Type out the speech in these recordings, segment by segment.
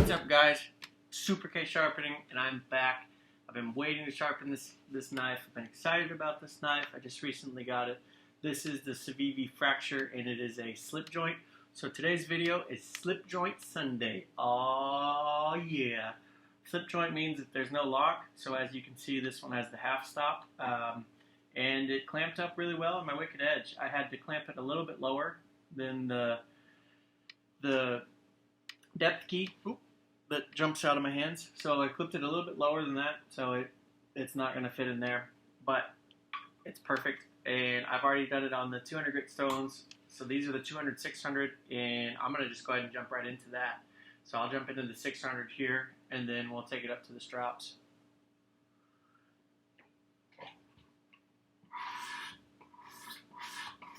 What's up, guys? Super K Sharpening, and I'm back. I've been waiting to sharpen this knife. I've been excited about this knife. I just recently got it. This is the Civivi Fracture, and it is a slip joint. So today's video is Slipjoint Sunday. Oh yeah. Slip joint means that there's no lock. So as you can see, this one has the half stop, and it clamped up really well on my wicked edge. I had to clamp it a little bit lower than the depth key that jumps out of my hands. So I clipped it a little bit lower than that, so it's not going to fit in there, but it's perfect. And I've already done it on the 200 grit stones. So these are the 200, 600, and I'm going to just go ahead and jump right into that. So I'll jump into the 600 here, and then we'll take it up to the straps.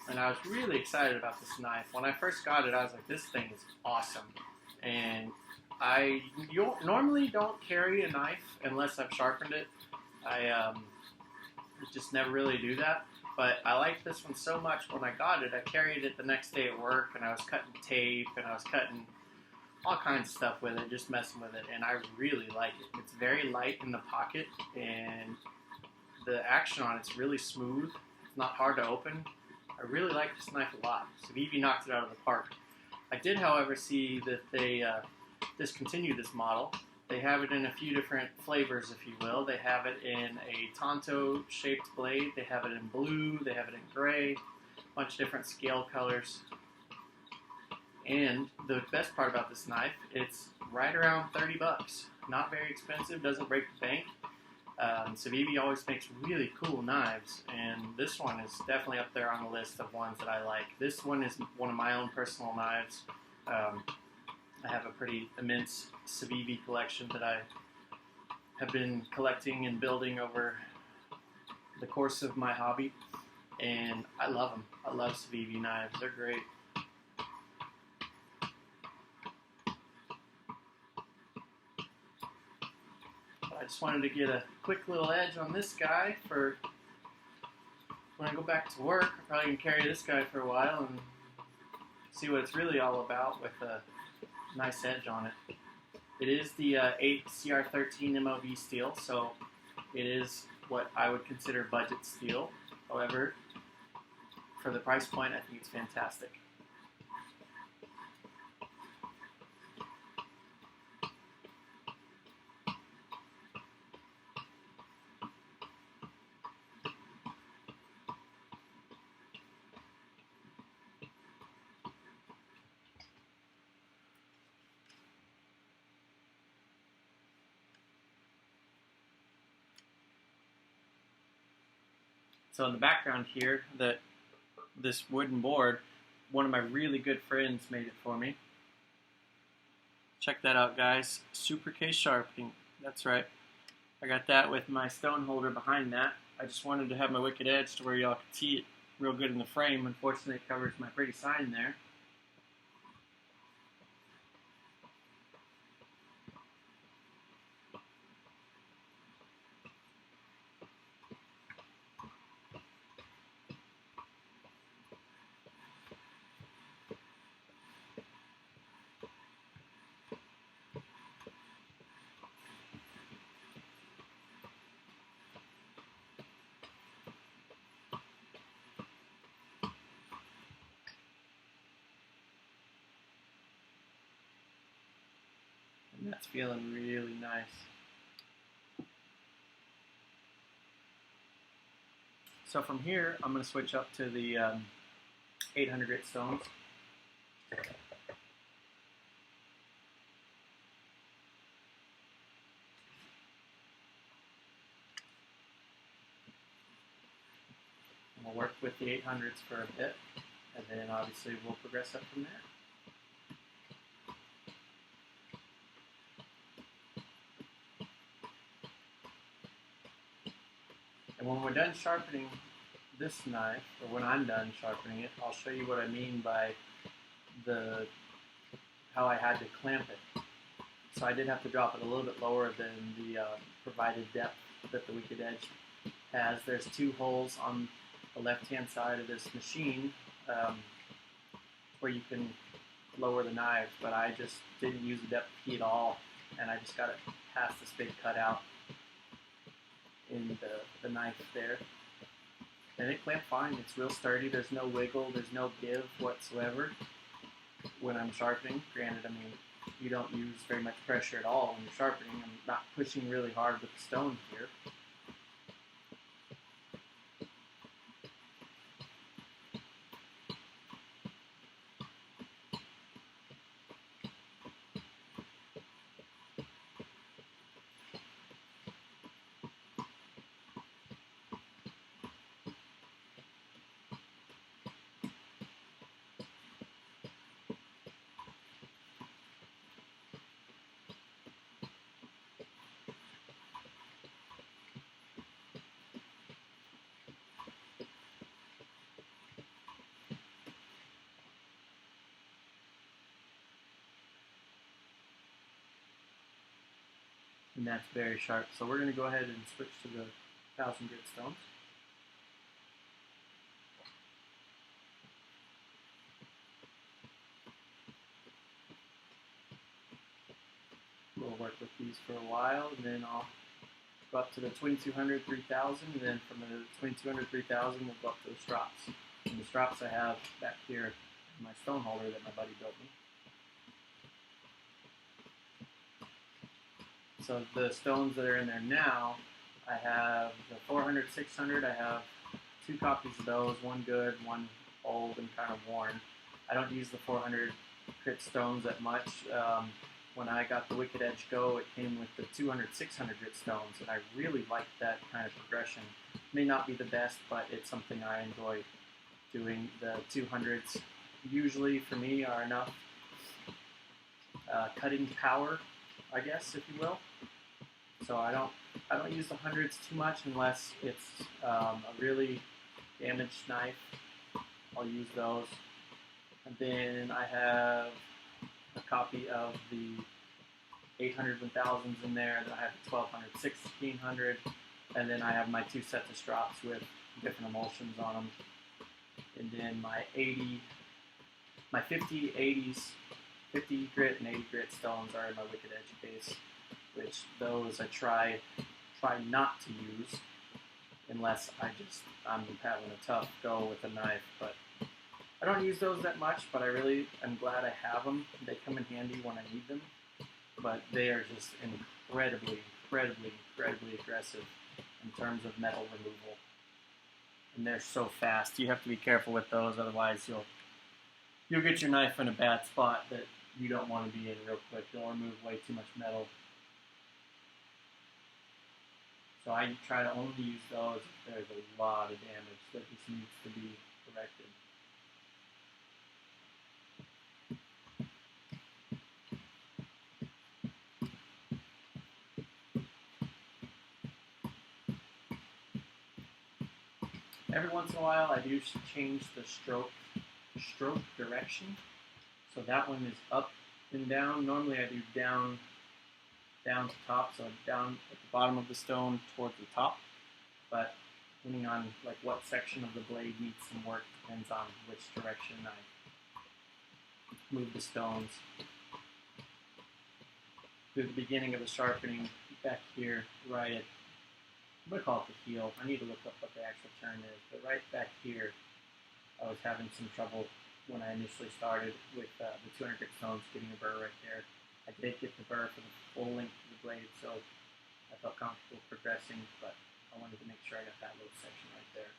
And I was really excited about this knife. When I first got it, I was like, this thing is awesome. And I normally don't carry a knife unless I've sharpened it. I just never really do that. But I liked this one so much. When I got it, I carried it the next day at work, and I was cutting tape, and I was cutting all kinds of stuff with it, just messing with it. And I really like it. It's very light in the pocket, and the action on it's really smooth. It's not hard to open. I really like this knife a lot. Civivi knocked it out of the park. I did, however, see that they discontinued this model. They have it in a few different flavors, if you will. They have it in a Tonto-shaped blade. They have it in blue. They have it in gray. A bunch of different scale colors. And the best part about this knife, it's right around 30 bucks. Not very expensive. Doesn't break the bank. Civivi always makes really cool knives, and this one is definitely up there on the list of ones that I like. This one is one of my own personal knives. I have a pretty immense Civivi collection that I have been collecting and building over the course of my hobby, and I love them. I love Civivi knives. They're great. I just wanted to get a quick little edge on this guy for when I go back to work. I'm probably going to carry this guy for a while and see what it's really all about with a nice edge on it. It is the 8 CR13 MOV steel, so it is what I would consider budget steel. However, for the price point, I think it's fantastic. So in the background here, this wooden board, one of my really good friends made it for me. Check that out, guys. Super K Sharpening. That's right. I got that with my stone holder behind that. I just wanted to have my wicked edge to where y'all could see it real good in the frame. Unfortunately, it covers my pretty sign there. And that's feeling really nice. So from here, I'm going to switch up to the 800 grit stones. And we'll work with the 800s for a bit, and then obviously we'll progress up from there. And when we're done sharpening this knife, or when I'm done sharpening it, I'll show you what I mean by how I had to clamp it. So I did have to drop it a little bit lower than the provided depth that the wicked edge has. There's 2 holes on the left-hand side of this machine where you can lower the knives, but I just didn't use the depth key at all, and I just got it past this big cutout in the knife there. And it clamped fine. It's real sturdy. There's no wiggle. There's no give whatsoever when I'm sharpening. Granted, I mean, you don't use very much pressure at all when you're sharpening. I'm not pushing really hard with the stone here. And that's very sharp. So we're going to go ahead and switch to the 1000 grit stones. We'll work with these for a while, and then I'll go up to the 2200, 3000, and then from the 2200, 3000, we'll go up to the strops. And the strops I have back here in my stone holder that my buddy built me. So the stones that are in there now, I have the 400, 600, I have 2 copies of those, one good, one old and kind of worn. I don't use the 400 grit stones that much. When I got the Wicked Edge Go, it came with the 200, 600 grit stones, and I really like that kind of progression. May not be the best, but it's something I enjoy doing. The 200s usually for me are enough cutting power, I guess, if you will. So I don't use the hundreds too much unless it's a really damaged knife. I'll use those. And then I have a copy of the 800 1000s in there. Then I have the 1200, 1600, and then I have my 2 sets of strops with different emulsions on them. And then my 50, 80s, 50 grit and 80 grit stones are in my Wicked Edge case, which those I try not to use unless I'm having a tough go with a knife. But I don't use those that much, but I really am glad I have them. They come in handy when I need them, but they are just incredibly aggressive in terms of metal removal. And they're so fast. You have to be careful with those, otherwise you'll get your knife in a bad spot that you don't want to be in real quick. You'll remove way too much metal. So I try to only use those if there's a lot of damage that just needs to be corrected. Every once in a while I do change the stroke direction. So that one is up and down. Normally I do down to top, so down at the bottom of the stone towards the top. But depending on like what section of the blade needs some work depends on which direction I move the stones. Through the beginning of the sharpening, back here, right at, I'm going to call it the heel. I need to look up what the actual term is, but right back here, I was having some trouble when I initially started with the 200 grit stones, getting a burr right there. I did get the burr for the full length of the blade, so I felt comfortable progressing, but I wanted to make sure I got that little section right there.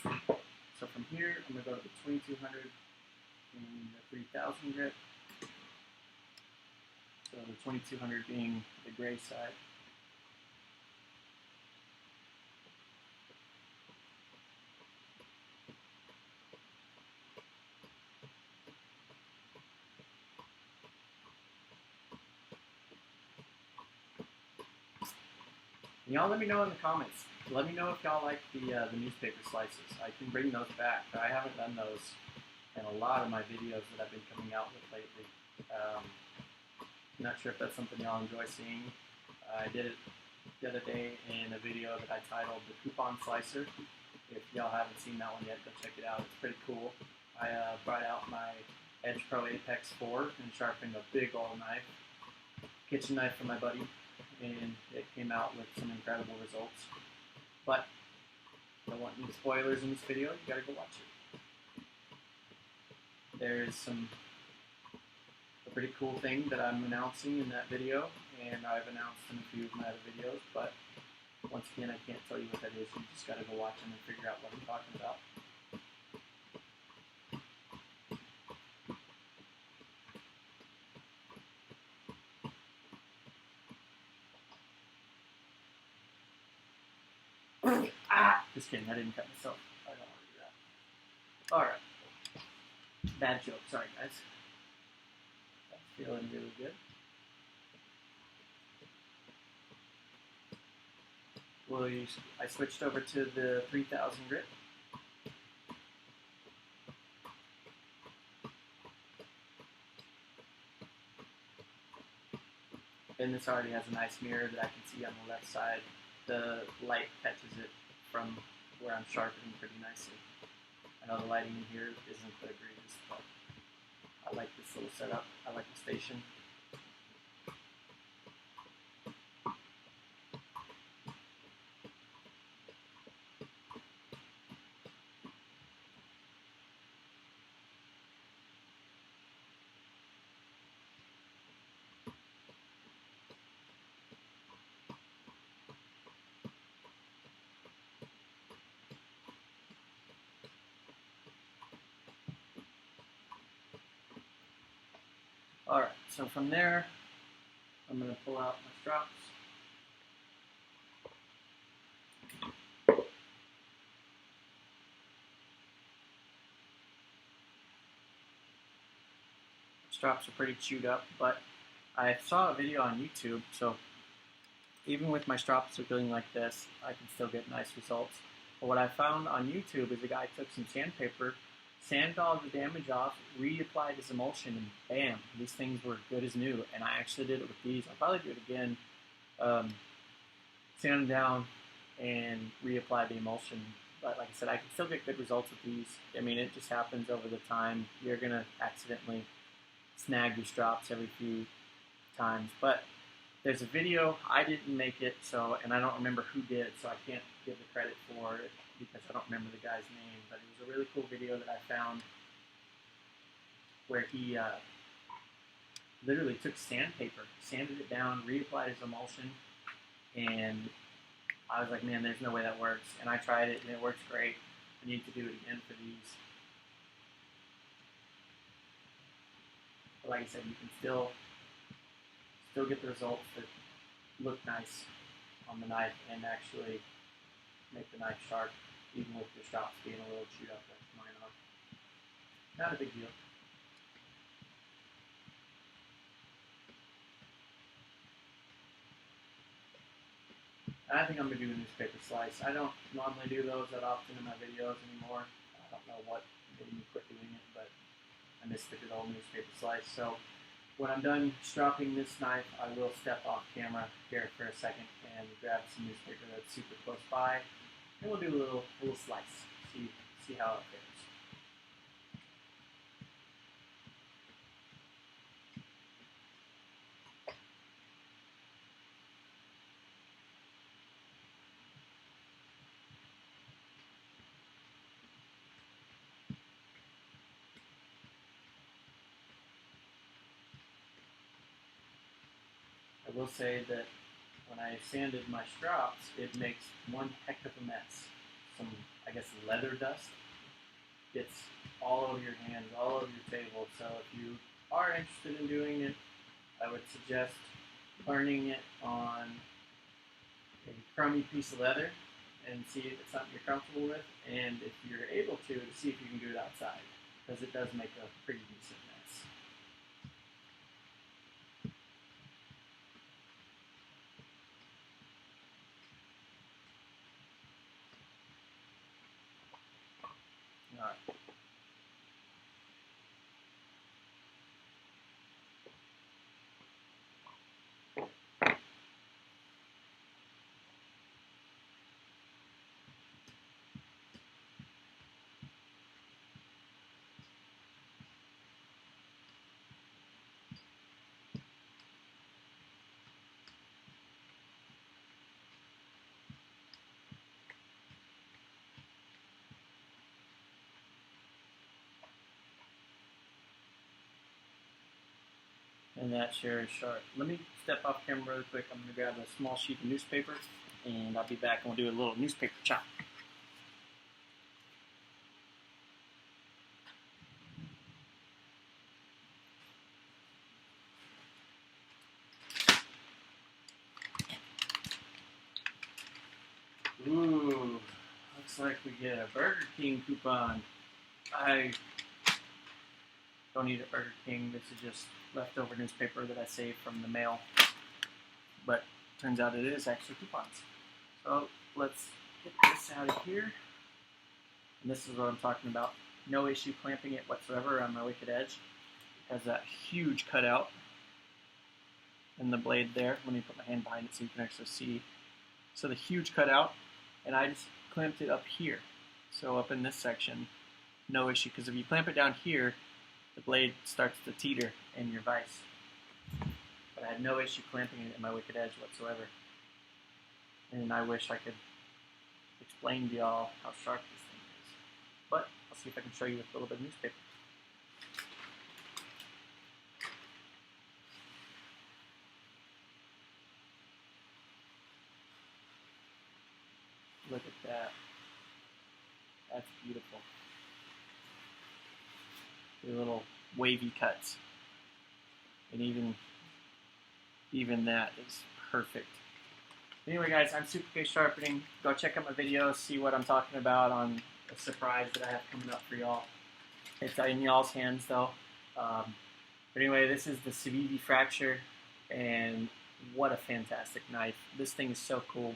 Okay. So from here, I'm going to go to the 2200 and the 3000 grit. So the 2200 being the gray side. Y'all let me know in the comments. Let me know if y'all like the newspaper slices. I can bring those back. I haven't done those in a lot of my videos that I've been coming out with lately. Not sure if that's something y'all enjoy seeing. I did it the other day in a video that I titled The Coupon Slicer. If y'all haven't seen that one yet, go check it out. It's pretty cool. I brought out my Edge Pro Apex 4 and sharpened a big old knife, kitchen knife for my buddy, and it came out with some incredible results. But I don't want any spoilers in this video, you gotta go watch it. There's a pretty cool thing that I'm announcing in that video, and I've announced in a few of my other videos, but once again, I can't tell you what that is. You just gotta go watch them and figure out what I'm talking about. Just kidding, I didn't cut myself. I don't want to do that. Alright. Bad joke, sorry guys. That's feeling really good. I switched over to the 3000 grit. And this already has a nice mirror that I can see on the left side. The light catches it from where I'm sharpening pretty nicely. I know the lighting in here isn't the greatest, but I like this little setup. I like the station. Alright, so from there, I'm going to pull out my strops. Strops are pretty chewed up, but I saw a video on YouTube, so even with my strops feeling like this, I can still get nice results. But what I found on YouTube is a guy took some sandpaper, sanded all the damage off, reapplied his emulsion, and bam, these things were good as new. And I actually did it with these. I'll probably do it again. Sand them down and reapply the emulsion. But like I said, I can still get good results with these. I mean, it just happens over the time. You're going to accidentally snag your strops every few times. But there's a video, I didn't make it, and I don't remember who did, so I can't give the credit for it because I don't remember the guy's name, but it was a really cool video that I found where he literally took sandpaper, sanded it down, reapplied his emulsion, and I was like, man, there's no way that works. And I tried it, and it works great. I need to do it again for these. But like I said, you can still get the results that look nice on the knife and actually make the knife sharp, even with your strops being a little chewed up like mine are. Not a big deal. And I think I'm going to do a newspaper slice. I don't normally do those that often in my videos anymore. I don't know what made me quit doing it, but I miss the good old newspaper slice. So when I'm done stropping this knife, I will step off camera here for a second and grab some newspaper that's super close by, and we'll do a little slice, see how it fares. I will say that when I sanded my strops, it makes one heck of a mess. Some, I guess, leather dust gets all over your hands, all over your table. So if you are interested in doing it, I would suggest learning it on a crummy piece of leather and see if it's something you're comfortable with, and if you're able to see if you can do it outside, because it does make a pretty decent mess. Alright. and that sure is sharp. Let me step off camera really quick. I'm going to grab a small sheet of newspaper, and I'll be back and we'll do a little newspaper chop. Ooh, looks like we get a Burger King coupon. I don't eat at Burger King. This is just leftover newspaper that I saved from the mail. But turns out it is actually coupons. So let's get this out of here. And this is what I'm talking about. No issue clamping it whatsoever on my wicked edge. It has that huge cutout in the blade there. Let me put my hand behind it so you can actually see. So the huge cutout, and I just clamped it up here. So up in this section, no issue, because if you clamp it down here, the blade starts to teeter in your vise. But I had no issue clamping it in my wicked edge whatsoever. And I wish I could explain to y'all how sharp this thing is. But I'll see if I can show you with a little bit of newspaper. Look at that. That's beautiful. The little wavy cuts. And even that is perfect. Anyway guys, I'm Super K Sharpening. Go check out my videos, see what I'm talking about on a surprise that I have coming up for y'all. It's in y'all's hands though. But anyway, this is the Civivi Fracture, and what a fantastic knife. This thing is so cool.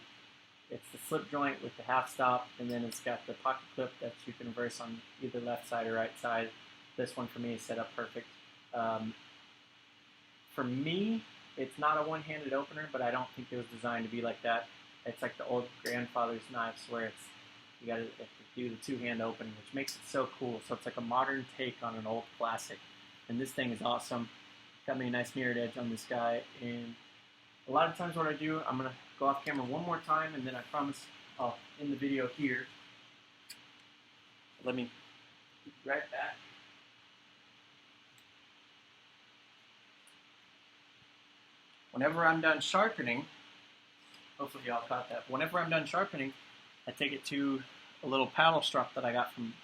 It's the slip joint with the half stop, and then it's got the pocket clip that you can reverse on either left side or right side. This one for me is set up perfect. For me, it's not a one-handed opener, but I don't think it was designed to be like that. It's like the old grandfather's knives where it's you got to do the two-hand opening, which makes it so cool. So it's like a modern take on an old classic, and this thing is awesome. Got me a nice mirrored edge on this guy, and a lot of times what I do, I'm gonna go off camera one more time, and then I promise I'll end the video here. Let me be right back. Whenever I'm done sharpening, hopefully y'all caught that. Whenever I'm done sharpening, I take it to a little paddle strop that I got from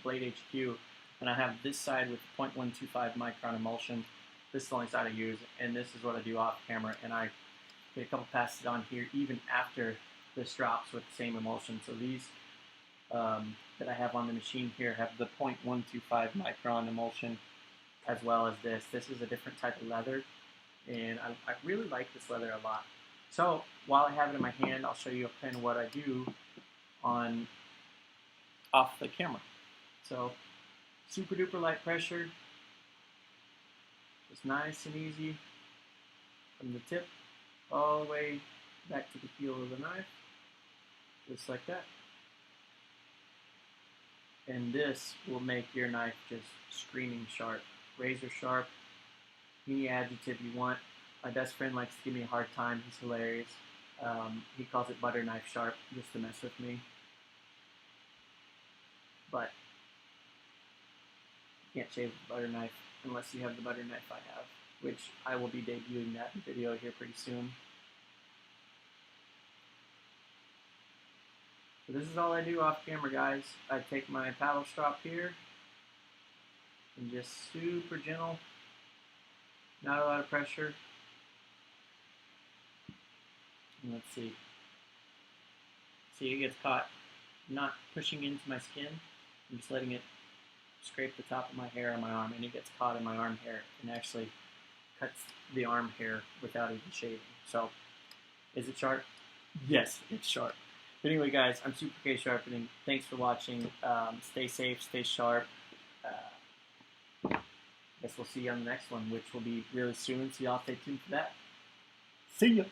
Blade HQ, and I have this side with 0.125 micron emulsion. This is the only side I use, and this is what I do off camera, and I get a couple passes on here even after this drops with the same emulsion. So these that I have on the machine here have the 0.125 micron emulsion, as well as this. This is a different type of leather, and I really like this leather a lot. So while I have it in my hand, I'll show you kind of what I do off the camera. So super duper light pressure, just nice and easy from the tip all the way back to the heel of the knife, just like that. And this will make your knife just screaming sharp, razor sharp, any adjective you want. My best friend likes to give me a hard time. He's hilarious. He calls it butter knife sharp just to mess with me. But you can't shave with a butter knife unless you have the butter knife I have, which I will be debuting that video here pretty soon. So this is all I do off camera, guys. I take my paddle strop here and just super gentle, not a lot of pressure. And let's see. See, it gets caught. I'm not pushing into my skin. I'm just letting it scrape the top of my hair on my arm, and it gets caught in my arm hair and actually cuts the arm hair without even shaving. So, is it sharp? Yes, it's sharp. But anyway, guys, I'm Super K Sharpening. Thanks for watching. Stay safe, stay sharp. Guess we'll see you on the next one, which will be really soon, so y'all stay tuned for that. See ya!